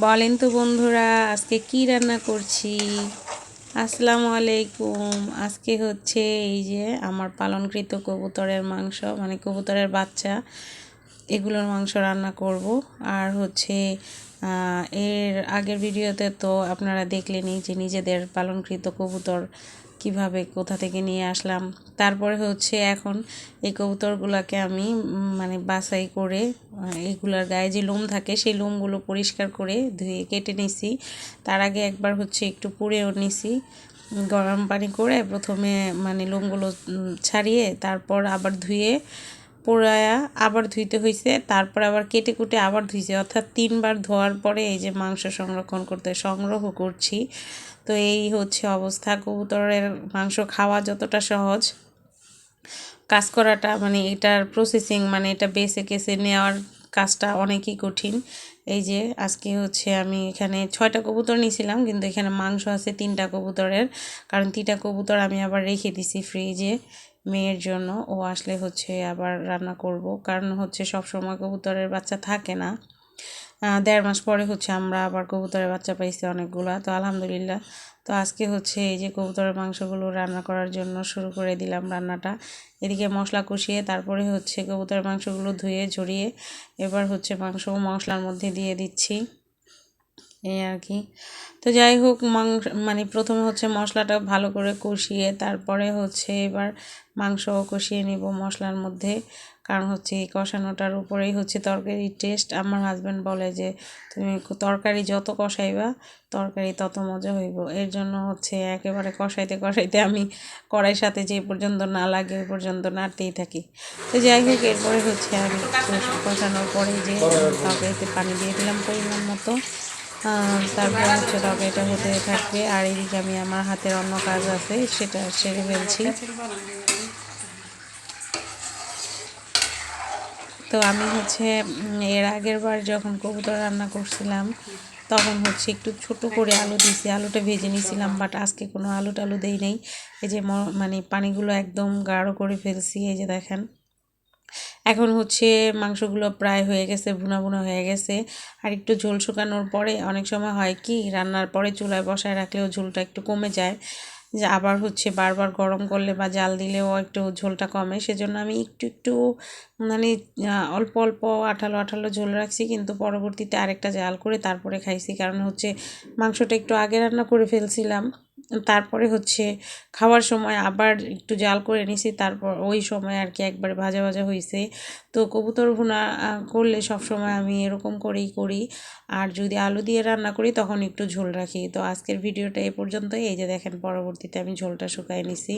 বলেন তো বন্ধুরা, আজকে কি রান্না করছি। আসসালামু আলাইকুম। আজকে হচ্ছে এই যে আমার পালনকৃত কবুতরের মাংস, মানে কবুতরের বাচ্চা, এগুলোর মাংস রান্না করব। আর হচ্ছে এর আগের ভিডিওতে তো আপনারা দেখলেনই যে নিজেদের পালনকৃত কবুতর কিভাবে কোথা থেকে নিয়ে আসলাম। তারপরে হচ্ছে এখন এই কবুতরগুলোকে আমি মানে বাছাই করে এইগুলার গায়ে যে লোম থাকে সেই লোমগুলো পরিষ্কার করে ধুয়ে কেটে নিছি। তার আগে একবার হচ্ছে একটু পুড়েও নিছি গরম পানি করে, প্রথমে মানে লোমগুলো ছাড়িয়ে তারপর আবার ধুয়ে পোড়ায়া আবার ধুইতে হয়েছে, তারপর আবার কেটে কুটে আবার ধুইছে, অর্থাৎ 3বার ধোয়ার পরে এই যে মাংস সংগ্রহ করছি। তো এই হচ্ছে অবস্থা। কবুতরের মাংস খাওয়া যতটা সহজ, কাজ করাটা মানে এটার প্রসেসিং মানে এটা বেছে কেসে নেওয়ার কাজটা অনেকই কঠিন। এই যে আজকে হচ্ছে আমি এখানে 6টা কবুতর নিয়েছিলাম, কিন্তু এখানে মাংস আছে 3টা কবুতরের, কারণ 3টা কবুতর আমি আবার রেখে দিছি ফ্রিজে মেয়ের জন্য। ও আসলে হচ্ছে আবার রান্না করব, কারণ হচ্ছে সব সময় কবুতরের বাচ্চা থাকে না। 1.5 মাস পরে হচ্ছে আমরা আবার কবুতরের বাচ্চা পাইছি অনেকগুলা, তো আলহামদুলিল্লাহ। তো আজকে হচ্ছে এই যে কবুতরের মাংসগুলো রান্না করার জন্য শুরু করে দিলাম রান্নাটা। এদিকে মশলা কষিয়ে তারপরে হচ্ছে কবুতরের মাংসগুলো ধুয়ে ঝরিয়ে এবার হচ্ছে মাংস মশলার মধ্যে দিয়ে দিচ্ছি, এই আর কি। তো যাই হোক, মাংস মানে প্রথমে হচ্ছে মশলাটা ভালো করে কষিয়ে তারপরে হচ্ছে এবার মাংস কষিয়ে নিব মশলার মধ্যে, কারণ হচ্ছে এই কষানোটার উপরেই হচ্ছে তরকারির টেস্ট। আমার হাজব্যান্ড বলে যে তুমি তরকারি যত কষাইবা তরকারি তত মজা হইব। এর জন্য হচ্ছে একেবারে কষাইতে কষাইতে আমি কড়াইয়ের সাথে যে পর্যন্ত না লাগে ওই পর্যন্ত নাড়তেই থাকি। তো যাই হোক, এরপরে হচ্ছে আমি কষানোর পরে যে তরকারিতে পানি দিয়ে দিলাম পরিমাণ মতো। তারপর হচ্ছে তরকারিটা হতে থাকবে, আর এদিকে আমি আমার হাতের অন্য কাজ আছে সেটা সেরে ফেলছি। তো আমি হচ্ছে এর আগের বার যখন কবুতর রান্না করছিলাম তখন হচ্ছে একটু ছোট করে আলু দিয়েছি, আলুটা ভেজে নিয়েছিলাম, বাট আজকে কোনো আলু টালু দেই নেই। এই যে মানে পানিগুলো একদম গাঢ় করে ফেলছি, এই যে দেখেন। এখন হচ্ছে মাংসগুলো প্রায় হয়ে গেছে, ভুনা ভুনা হয়ে গেছে। আর একটু ঝোল শুকানোর পরে অনেক সময় হয় কি, রান্নার পরে চুলায় বসায় রাখলেও ঝোলটা একটু কমে যায়, যে আবার হচ্ছে বারবার গরম করলে বা জাল দিলেও একটু ঝোলটা কমে। সেজন্য আমি একটু একটু মানে অল্প অল্প আঠালো আঠালো ঝোল রাখছি, কিন্তু পরবর্তীতে আরেকটা জাল করে তারপরে খাইছি, কারণ হচ্ছে মাংসটা একটু আগে রান্না করে ফেলছিলাম। তারপরে হচ্ছে খাওয়ার সময় আবার একটু জাল করে নিছি, তারপর ওই সময় আর কি একবারে ভাজা ভাজা হয়েছে। তো কবুতর ভুনা করলে সব সময় আমি এরকম করেই করি, আর যদি আলু দিয়ে রান্না করি তখন একটু ঝোল রাখি। তো আজকের ভিডিওটা এ পর্যন্তই। এই যে দেখেন, পরবর্তীতে আমি ঝোলটা শুকাই নিছি।